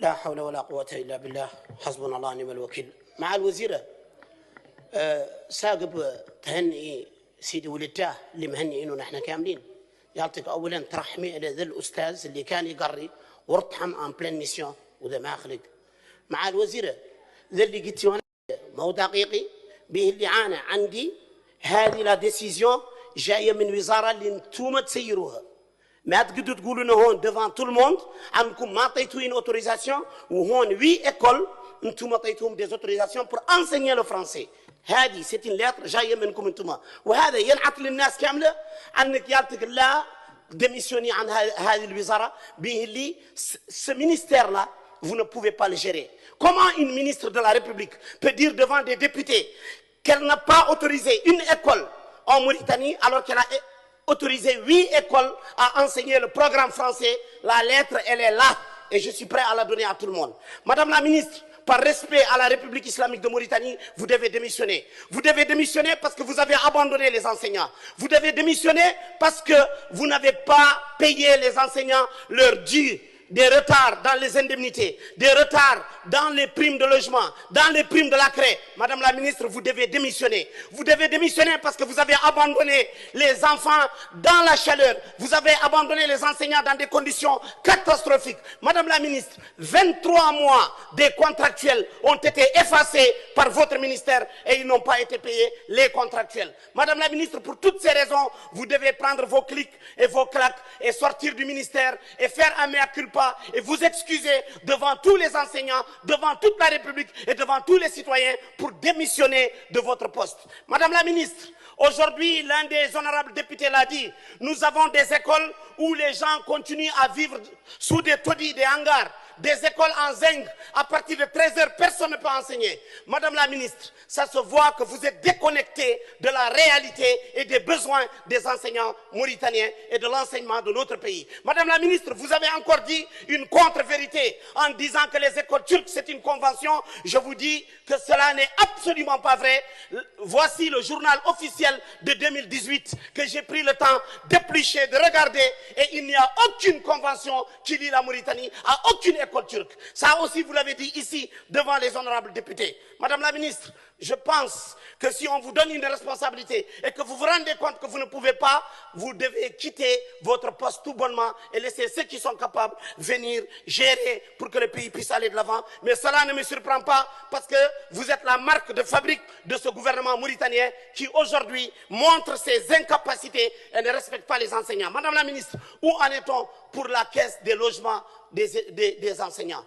لا حول ولا قوة إلا بالله حسبنا الله ونعم الوكيل. مع الوزيرة ساقب تهنئي سيدي ولدته اللي مهنئينه نحن كاملين. يعطيك أولا ترحمي إلى ذا الأستاذ اللي كان يقري وارتحم أن بلان ميسيون وذا ما خلق. مع الوزيرة ذا اللي قلت وانا ما هو دقيقي به اللي عانى عندي هذه لا ديسيزيون جاية من وزارة اللي انتم تسيروها. ما تقدروا تقولوا هون devant tout le monde عندكم ما عطيتوا une autorisation وهون 8 écoles انتم عطيتوهم des autorisations pour enseigner le français. هذه سيت ليتر جايه منكم انتم، وهذا ينعت للناس كامله انك يعطيك لا ديميسيوني عن هذه الوزاره به اللي ce ministère là vous ne pouvez pas le gérer. Comment une ministre de la République peut dire devant des députés qu'elle n'a pas autorisé une école en Mauritanie alors qu'elle a autorisé 8 écoles à enseigner le programme français? La lettre, elle est là et je suis prêt à la donner à tout le monde. Madame la ministre, par respect à la République islamique de Mauritanie, vous devez démissionner. Vous devez démissionner parce que vous avez abandonné les enseignants. Vous devez démissionner parce que vous n'avez pas payé les enseignants leur dû. Des retards dans les indemnités, des retards dans les primes de logement, dans les primes de la CRE. Madame la ministre, vous devez démissionner. Vous devez démissionner parce que vous avez abandonné les enfants dans la chaleur. Vous avez abandonné les enseignants dans des conditions catastrophiques. Madame la ministre, 23 mois des contractuels ont été effacés par votre ministère et ils n'ont pas été payés, les contractuels. Madame la ministre, pour toutes ces raisons, vous devez prendre vos clics et vos claques et sortir du ministère et faire un mea culpa et vous excuser devant tous les enseignants, devant toute la République et devant tous les citoyens pour démissionner de votre poste. Madame la ministre, aujourd'hui, l'un des honorables députés l'a dit, nous avons des écoles où les gens continuent à vivre sous des taudis, des hangars, des écoles en zinc, à partir de 13h, personne ne peut enseigner. Madame la ministre, ça se voit que vous êtes déconnecté de la réalité et des besoins des enseignants mauritaniens et de l'enseignement de notre pays. Madame la ministre, vous avez encore dit une contre-vérité en disant que les écoles turques, c'est une convention. Je vous dis que cela n'est absolument pas vrai. Voici le journal officiel de 2018 que j'ai pris le temps d'éplucher, de regarder, et il n'y a aucune convention qui lie la Mauritanie à aucune école turque. Ça aussi, vous l'avez dit ici, devant les honorables députés. Madame la ministre, je pense que si on vous donne une responsabilité et que vous vous rendez compte que vous ne pouvez pas, vous devez quitter votre poste tout bonnement et laisser ceux qui sont capables venir gérer pour que le pays puisse aller de l'avant. Mais cela ne me surprend pas parce que vous êtes la marque de fabrique de ce gouvernement mauritanien qui aujourd'hui montre ses incapacités et ne respecte pas les enseignants. Madame la ministre, où en est-on pour la caisse des logements des enseignants?